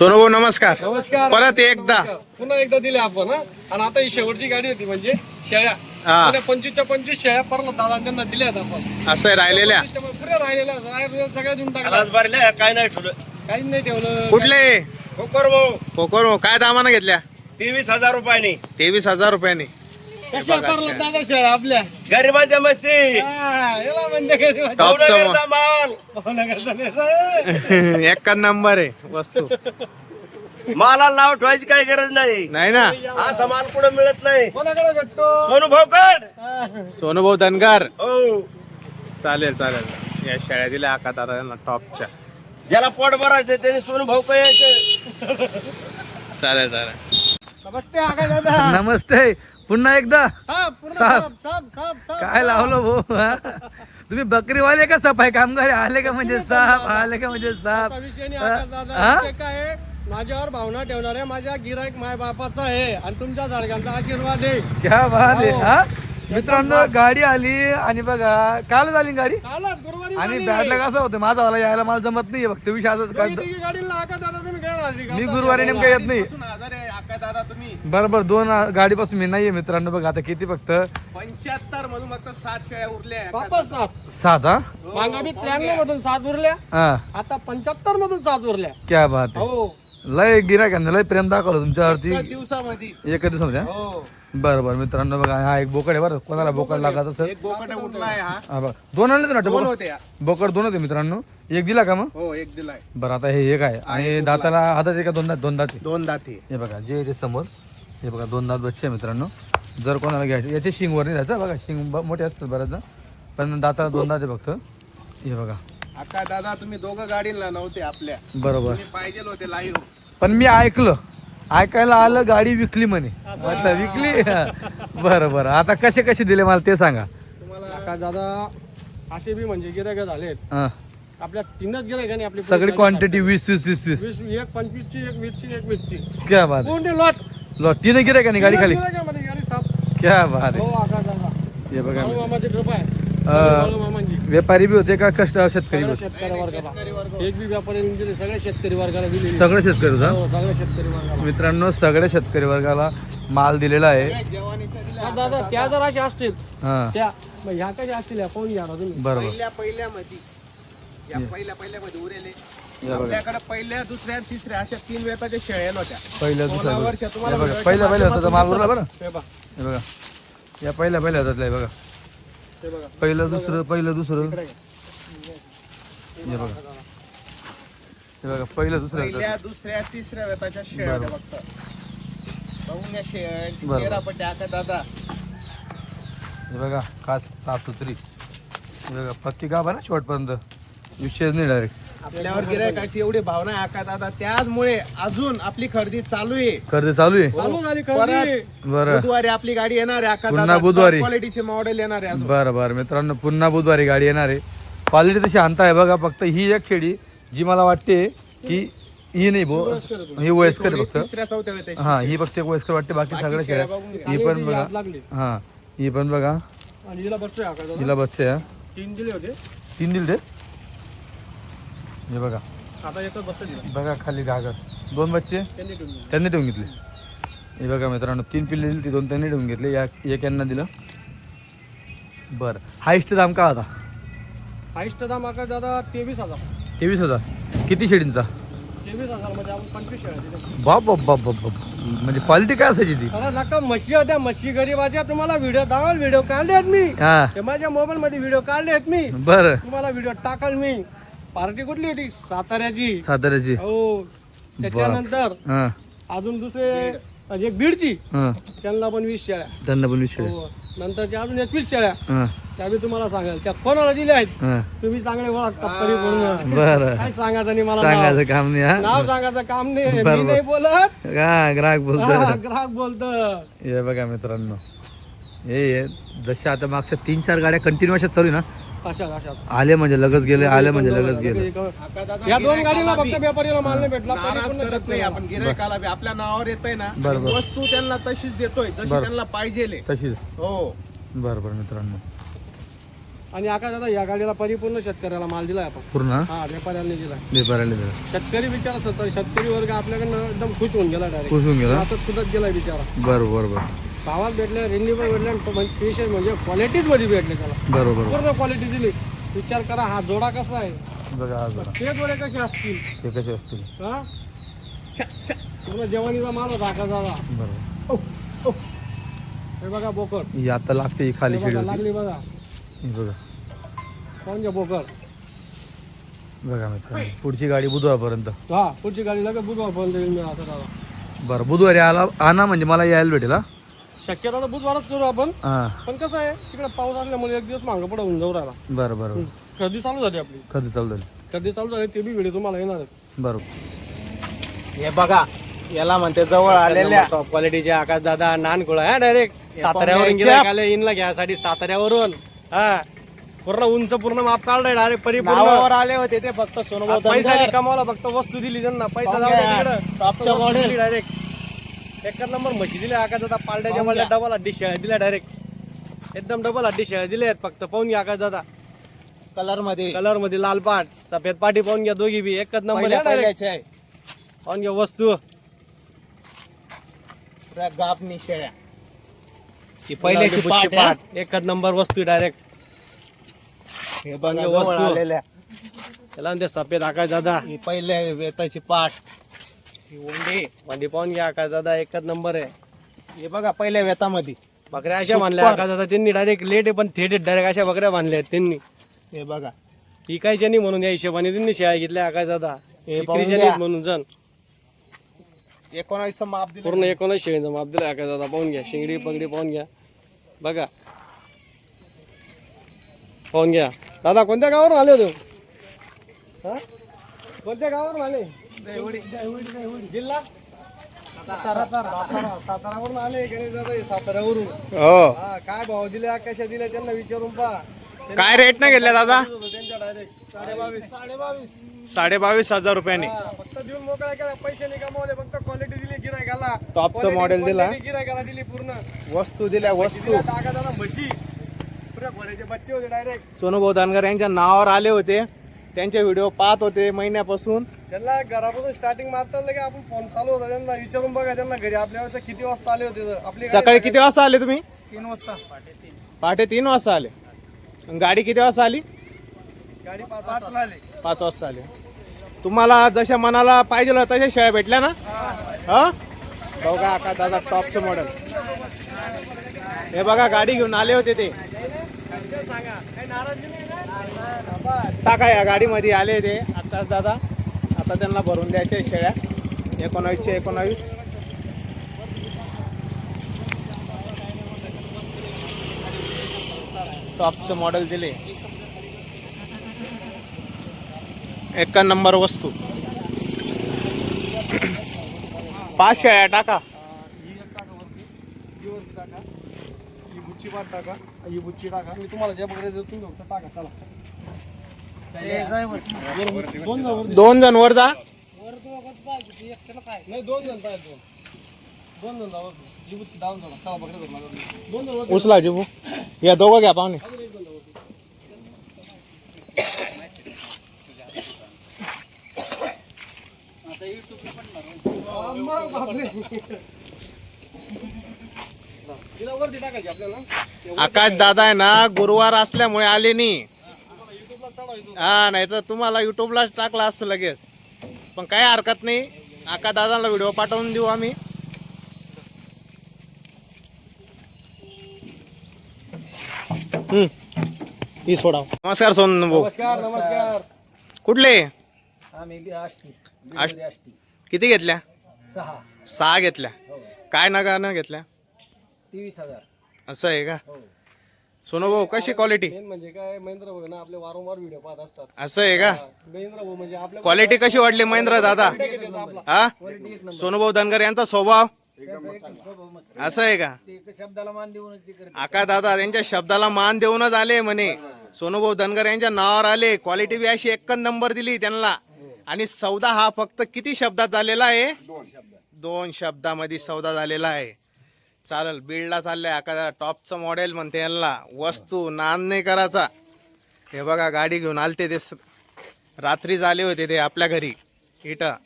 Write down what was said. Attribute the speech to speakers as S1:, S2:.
S1: सोनू नमस्कार.
S2: नमस्कार.
S1: परत एकदा
S2: पुन्हा एकदा दिले आपण हं. आणि आता ही शेवटची गाडी होती म्हणजे शेळ्या
S1: हा.
S2: 25च्या 25 शेळ्या परला दादा त्यांना दिल्यात आपण.
S1: असं आहे राहिलेल्या.
S2: पुढे राहिलेल्या सगळ्या देऊन टाकल्या.
S3: आज भरल्या काय नाही ठेवलं.
S2: काहीच नाही ठेवलं.
S1: कुठले
S3: कोकर भाऊ
S1: कोकर काय दामानं घेतल्या?
S3: 23,000 रुपयाने
S1: 23,000 रुपयांनी.
S2: कशा परला दादा शेळ्या आपल्या
S3: गरीबाच्या मस्ती
S2: हा, याला म्हणते गरीबाच्या.
S1: टॉपचा
S3: भावनगरचा माल
S2: भावनगरचा नाही.
S1: एक नंबर आहे वस्तू.
S3: माला नाव ठेवायची काही गरज नाही.
S1: नाही ना.
S3: हा सामान कुठं मिळत नाही.
S2: कोणाकडे भेटतो?
S3: सोनू भाऊकड
S2: हा.
S1: सोनूभाऊ धनगर.
S3: हो
S1: चालेल चालेल. या शेळ्या दिल्या आकातारांना टॉपच्या.
S3: ज्याला पोट भरायचं त्याने सोनू भाऊ काय यायचं.
S1: चालेल चालेल.
S2: नमस्ते आका दादा.
S4: नमस्ते पुन्हा एकदा.
S2: साप पूर्ण
S4: साप.
S2: साप साप साप साप.
S4: काय लावलं भाऊ हा? तुम्ही बकरीवाले का सफाई कामगार आले का म्हणजे साप आले का म्हणजे साप
S2: आता विषय नाही आका दादा.
S4: हा?
S2: विषय काय आहे? माझ्यावर भावना ठेवणाऱ्या माझ्या गिराईक माय बापाचा आहे आणि तुमच्या सारख्यांचा आशीर्वाद आहे.
S4: क्या बात आहे
S2: हो.
S4: हा मित्रांनो गाडी आली आणि बघा कालच आली गाडी
S2: कालच गुरुवारी
S4: आणि
S2: झाली.
S4: बॅटला कसं होतं माझा वाला यायला मला जमत नाही फक्त विषय असं काय
S2: दोन्ही तिघी गाडीला आका दादा तुम्ही काय राहते का?
S4: मी गुरुवारी नेमकं येत नाही
S3: दादा तुम्ही
S4: बरोबर 2 गाडीपासून मी नाहीये मित्रांनो बघा आता किती फक्त
S3: 75 मधून फक्त 7 शेळ्या उरल्या.
S2: वापस साप.
S4: 7 हा
S2: मागा मी 93 मधून 7 उरल्या
S4: हा
S2: आता 75 मधून 7 उरल्या.
S4: क्या बात आहे
S2: हो
S4: लय गिरायकांना लय प्रेम दाखवलं तुमच्यावरती
S3: एका दिवसामध्ये
S4: एका दिवसामध्ये हा?
S3: हो
S4: बरं बरं मित्रांनो बघा हा एक बोकड आहे बरं कोणाला बोकड लागत असेल
S3: एक बोकड उठलाय हा.
S4: हा बघा 2 आणले ना
S3: दोन
S4: बोकड
S3: होते या.
S4: बोकड 2 होते मित्रांनो एक दिला का मग
S3: हो एक दिलाय.
S4: बरं आता हे एक आहे आणि दाताला हातात आहे का 2 दात 2 दात आहे?
S3: 2 दाती.
S4: हे बघा जे ते समोर हे बघा 2 दात बच्चे आहे मित्रांनो जर कोणाला घ्यायचे याचे शिंगवर नाही जायचं बघा शिंग मोठे असतात बऱ्याचदा पण दाताला 2 दात आहे फक्त हे बघा
S3: अक्का दादा तुम्ही दोघं गाडीला नव्हते आपल्या.
S4: बरोबर
S3: तुम्ही पाहिजे होते लाईव्ह.
S4: पण मी ऐकायला आलं गाडी विकली म्हणे म्हटलं विकली बरं बरं आता कसे कसे दिले मला ते सांगा
S2: तुम्हाला आका दादा असे बी म्हणजे गिरायक झालेत
S4: हा.
S2: आपल्या 3च गिरायकांनी आपली
S4: सगळी क्वांटिटी 20-20-20
S2: एक 25 ची एक 20 ची एक 20 ची
S4: क्या बात आहे.
S2: कोणते लॉट
S4: लो तीन गिरे का नाही गाडी खाली
S2: गिरायकामध्ये गाडी साप.
S4: क्या बात
S2: हो
S4: आहे
S2: आका दादा
S4: हे बघा
S2: बाळू मामाची कृपा आहे.
S4: अं,
S2: बाळू मामांची
S4: व्यापारी बी होते का कष्ट शेतकरी
S2: सगळ्या
S4: होते
S2: शेतकरी वर्गाला एक बी व्यापारी दिले सगळ्या शेतकरी वर्गाला दिले.
S4: सगळे शेतकरी होता
S2: हो सगळ्या शेतकरी वर्गाला.
S4: मित्रांनो सगळ्या शेतकरी वर्गाला माल दिलेला आहे
S3: जवानीच्या दिल्या.
S2: हा, दादा त्या जर अशा असतील
S4: हा
S2: त्या मग ह्या कशा असतील या पाहून घ्या ना तुम्ही.
S4: बरोबर
S3: पहिल्यामध्ये या पहिल्यामध्ये उरेले
S4: या बघा
S3: आपल्याकडे पहिल्या दुसऱ्या तिसऱ्या अशा 3 वेताच्या शेळ्या होत्या.
S4: पहिल्या
S3: 16
S4: दुसऱ्या
S3: वर्ष तुम्हाला
S4: हे बघा
S3: मिळायच्या
S4: पहिल्या होता माल बरोबर बरं
S2: हे बघा
S4: हे बघा या पहिल्या होतात हे बघा
S2: हे बघा
S4: पहिलं दुसरं
S2: इकडे घ्या.
S4: हे बघा हे बघा पहिलं दुसरं
S3: पहिल्या दुसऱ्या तिसऱ्या वेताच्या शेळ्या होत्या फक्त. बघून घ्या शेळ्यांची
S4: बरोबर.
S3: चेहरापट्टी आका दादा.
S4: हे बघा खास साफ सुथरी हे बघा पक्की गाभ आहे ना शेवटपर्यंत विषयच नाही डायरेक्ट
S3: आपल्यावर गिरायकाची एवढी भावना आहे आका दादा त्याचमुळे अजून आपली खरेदी चालू आहे.
S4: कर्ज चालू आहे
S2: चालू झाली खरेदी.
S3: परत
S4: बरं
S3: बुधवारी आपली गाडी येणार आहे आका
S4: पुन्हा
S3: दादा.
S4: बुधवारी.
S3: क्वालिटीचे मॉडेल येणार आहे अजून.
S4: बरं बरं मित्रांनो पुन्हा बुधवारी गाडी येणार आहे क्वालिटी तशी आणताय बघा फक्त ही एक शेळी जी मला वाटते की ही नाही भो ही वयस्कर आहे फक्त
S3: तिसऱ्या चौथ्या वेताची.
S4: हा ही फक्त एक वयस्कर वाटते बाकी सगळ्या शेळ्या
S3: बघून घ्या.
S4: ही पण
S2: आणि
S4: बघा
S2: हात लागली
S4: हा ही पण बघा
S2: आणि हिला बसतोय आका दादा.
S4: हिला बच्चे आहे
S2: 3 दिले होते
S4: 3 दिल दे हे बघा
S2: आता एकच बसतं दिला
S4: बघा खाली घागर 2 बच्चे
S2: त्यांनी ठेवून दिलं.
S4: त्यांनी ठेवून घेतले हे बघा मित्रांनो 3 पिल्ले दिली ती 2 त्यांनी ठेवून घेतले एक यांना दिलं बरं हायस्ट दाम का होता
S2: हायस्ट दाम आका दादा 23,000
S4: 23,000 किती शेळींचा
S2: 23,000 मध्ये आपण 25 शेळ्या दिल्या.
S4: बाप बाप बाप बाप बाप म्हणजे क्वालिटी काय असायची ती
S2: अरे नका म्हशी होत्या म्हशी गरीबाच्या तुम्हाला व्हिडिओ दाखवाल व्हिडिओ काढले आहेत मी
S4: हा
S2: ते माझ्या मोबाईल मध्ये व्हिडिओ काढले आहेत मी
S4: बरं
S2: तुम्हाला व्हिडिओ टाकाल मी पार्टी कुठली होती साताऱ्याची
S4: साताऱ्याची
S2: हो त्याच्यानंतर
S4: हा
S2: अजून दुसरे एक बीडची
S4: हा
S2: त्यांना पण 20 शेळ्या
S4: त्यांना पण विषय
S2: हो नंतरच्या अजून 21 शेळ्या
S4: हा
S2: त्या मी तुम्हाला सांगेल त्या कोणाला दिल्या आहेत
S4: हा
S2: तुम्ही चांगले ओळखता परिपूर्ण
S4: बरं
S2: काय सांगायचं नाही मला नाव.
S4: सांगायचं काम नाही हा
S2: नाव सांगायचं काम नाही मी
S4: बरोबर.
S2: नाही बोलत
S4: हा ग्राहक बोलतो
S2: हा, ग्राहक बोलत
S4: हे बघा मित्रांनो हे जसे आता मागच्या 3-4 गाड्या कंटिन्यू अशाच चालू आहे ना
S2: अशात अशात
S4: आले म्हणजे लगच गेले आले म्हणजे लगच गेले
S3: आका दादा
S2: या 2 गाडीला
S3: गिरायकाला
S2: फक्त
S3: बी
S2: व्यापारीला माल नाही भेटला
S3: नाराज
S2: परिपूर्ण
S3: करत नाही
S2: शेतकऱ्याला.
S3: आपण गिरायकाला बी आपल्या नावावर येतंय ना आणि
S4: बरोबर.
S3: वस्तू त्यांना तशीच देतोय जशी
S4: बरोबर.
S3: त्यांना पाहिजे
S4: तशीच
S3: हो
S4: बरं बरं मित्रांनो
S2: आणि आकाश दादा या गाडीला परिपूर्ण शेतकऱ्याला माल दिलाय आपण.
S4: पूर्ण
S2: हा व्यापाऱ्यांनी दिलाय.
S4: व्यापाऱ्याला दिला.
S2: शेतकरी बिचारा सत्तर शेतकरी वर्ग आपल्याकडनं एकदम खुश होऊन गेला डायरेक्ट.
S4: खुश होऊन गेला.
S2: आता तुझत गेलाय बिचारा.
S4: बरोबर बरोबर
S2: भावात भेटले, रिन्युएबल भेटले, पेशंट म्हणजे क्वालिटीच मध्ये भेटले त्याला.
S4: बरोबर
S2: पूर्ण क्वालिटी दिली. विचार करा हा जोडा कसा आहे.
S4: बघा हा बघा
S2: ते जोडे कसे असतील.
S4: ते कसे असतील.
S2: हा पूर्ण जेवणीचा माल होता आकाश दादा.
S4: बरोबर.
S2: हे बघा बोकड.
S4: ही आता लागते ही खाली
S2: हे
S4: शिडी
S2: बघा,
S4: होती.
S2: लागली बघा.
S4: ही बघा
S2: कोण घ्या बोकड.
S4: बघा मित्रांनो पुढची गाडी बुधवारपर्यंत.
S2: हा पुढची गाडी लगेच बुधवारपर्यंत येईल मी आता दादा.
S4: बरं बुधवारी आणा म्हणजे मला यायला भेटेल. हा
S2: शक्यता तर बुधवारच करू आपण.
S4: हा
S2: पण कसं आहे तिकडे पाऊस असल्यामुळे एक दिवस मागं पुढे होऊन जाऊ राहिला.
S4: बरं बरं
S2: कधी चालू झाली आपली.
S4: कधी चालू झाली.
S2: कधी चालू झाली ते बी व्हिडिओ तुम्हाला येणार आहेत.
S4: बरोबर.
S3: हे बघा याला म्हणते जवळ आलेल्या
S2: टॉप क्वालिटीचे आकाश दादा नानकुळा हा डायरेक्ट साताऱ्यावरून गिरायक आले इनला घ्यासाठी साताऱ्यावरून. हा पूर्ण उंच पूर्ण माप काढलाय डायरेक्ट परिपूर्ण.
S3: नावावर आले होते ते फक्त सोनभाऊ
S2: पैसा
S3: धनगर.
S2: कमावला फक्त वस्तू दिली त्यांना. पैसा
S3: पाहून
S2: जाऊ
S3: घ्या.
S2: तिकडं
S3: टॉपचं model.
S2: डायरेक्ट एक नंबर म्हशी दिल्या आकाश दादा. पालट्याच्या
S3: पाहून
S2: मला
S3: घ्या.
S2: डबल हड्डी शेळ्या दिल्या डायरेक्ट. एकदम डबल हड्डी शेळ्या दिल्या आहेत फक्त. पाहून घ्या आकाश दादा.
S3: कलर मध्ये
S2: कलर मध्ये लाल पाट सफेद पाटी पाहून घ्या. दोघी बी एकच नंबर आहे डायरेक्ट.
S3: पहिल्याचे आहे.
S2: पाहून घ्या वस्तू.
S3: त्या गापनी शेळ्या ही पहिल्याची
S2: बुच्ची
S3: पाट आहे.
S2: पाट एकच नंबर वस्तू डायरेक्ट.
S3: हे बघा
S2: वस्तू.
S3: जवळ आलेल्या
S2: त्याला म्हणते सफेद आकाश दादा.
S3: ही पहिल्या वेताची पाट ही ओंडे.
S2: भांडी पाहून घ्या आकाश दादा एकच नंबर आहे.
S3: हे बघा पहिल्या वेतामध्ये
S2: बकऱ्या अशा बांधल्या आकाश दादा त्यांनी डायरेक्ट लेट आहे पण थेट डायरेक्ट अशा बकऱ्या बांधल्या आहेत त्यांनी.
S3: हे बघा
S2: विकायच्या नाही म्हणून या हिशोबाने त्यांनी शेळ्या घेतल्या आकाश दादा.
S3: हे पाहून
S2: विक्रीच्या
S3: घ्या.
S2: नाहीत म्हणून जण
S3: 19 माप दिलं.
S2: पूर्ण 19 शेळीचं माप दिलं आकाश दादा. पाहून घ्या शिंगडी पगडी पाहून घ्या. बघा पाहून घ्या दादा. कोणत्या गावावरून आले होते. हा कोणत्या गावावरून आले. जिल्हा सातारावरून आले गणेश दादा. हे साताऱ्यावरून.
S3: हो
S2: हा काय भाव दिले कशा दिल्या त्यांना विचारून पहा.
S3: काय रेट नाही घेतल्या दादा.
S2: त्यांच्या डायरेक्ट 22,500.
S3: 22,500 रुपयांनी
S2: फक्त देऊन मोकळा केला. पैसे नाही कमावले फक्त क्वालिटी दिली गिरायकाला.
S3: टॉपचं मॉडेल दिला.
S2: गिरायकाला दिली पूर्ण
S3: वस्तू दिल्या वस्तू.
S2: टाका दादा म्हशी पुऱ्या घोड्याचे बच्चे होते डायरेक्ट.
S3: सोनूभाऊ धनगर यांच्या नावावर आले होते. त्यांचे व्हिडिओ पाहत होते महिन्यापासून.
S2: त्यांना घरापासून स्टार्टिंग मारता लगे आपण फोन चालू होता त्यांना विचारून बघा त्यांना घरी आपल्या वेळेस किती वाजता आले होते. आपली
S3: सकाळी किती वाजता आले तुम्ही.
S2: 3 वाजता.
S3: पहाटे 3 वाजता आले. आणि गाडी किती वाजता आली.
S2: गाडी 5 वाजता आली.
S3: 5 वाजता आले. तुम्हाला जशा मनाला पाहिजे तशा शेळ्या भेटल्या ना. हा बघा आका दादा टॉपचं मॉडेल. हे बघा गाडी घेऊन आले होते ते.
S2: सांगा काही नाराजगी नाही ना.
S3: टाका या गाडीमध्ये आले ते आताच दादा. आता त्यांना भरून द्यायचे शेळ्या. 19चे 19. टॉपचं मॉडेल दिले. 1 नंबर वस्तू. 5 शेळ्या टाका.
S2: ही बुच्ची पाट टाका. ही बुच्ची टाका. मी तुम्हाला ज्या बघायला देतो तुम्ही फक्त टाका. चला
S3: 2 जण वर जा.
S2: नाही 2 जण पाहिजे. 2 जण जावं. ही बुच्ची डाऊन झाला. चला बघा 2 जण वर.
S3: उचला जिबू. या दोघं घ्या पाहुणे.
S2: तिला वरती टाकायची आपल्याला.
S3: आकाश दादा आहे ना गुरुवार असल्यामुळे आले नाही.
S2: युट्यूबला चढवायचं.
S3: हा नाही तर तुम्हाला युट्यूबला टाकला असतं लगेच. पण काही हरकत नाही. आकाश दादाला व्हिडिओ पाठवून देऊ आम्ही. ती सोडा. नमस्कार सोन भाऊ.
S2: नमस्कार नमस्कार.
S3: कुठले.
S2: आम्ही बी आष्टी.
S3: किती घेतल्या.
S2: 6
S3: घेतल्या. काय नगानं घेतल्या.
S2: 23,000.
S3: असं आहे का. सोनू भाऊ कशी क्वालिटी.
S2: मेन म्हणजे काय महेंद्र भाऊ ना आपले वारंवार व्हिडिओ पाहत असतात.
S3: असं आहे का.
S2: महेंद्र भाऊ म्हणजे आपल्या
S3: क्वालिटी कशी वाटली महेंद्र दादा. हा सोनू भाऊ धनगर यांचा स्वभाव असं आहे का.
S2: शब्दाला मान देऊनच ते करत.
S3: आका दादा त्यांच्या शब्दाला मान देऊनच आले म्हणे. सोनूभाऊ धनगर यांच्या नावावर आले. क्वालिटी बी अशी 1 नंबर दिली त्यांना. आणि सौदा हा फक्त किती शब्दात झालेला आहे. 2 शब्दामध्ये सौदा झालेला आहे. चालेल बीडला चाललंय आका दादा. टॉपचं मॉडेल म्हणते यांना. वस्तू नान नाही करायचा. हे बघा गाडी घेऊन आलते ते रात्री आले होते ते आपल्या घरी इथं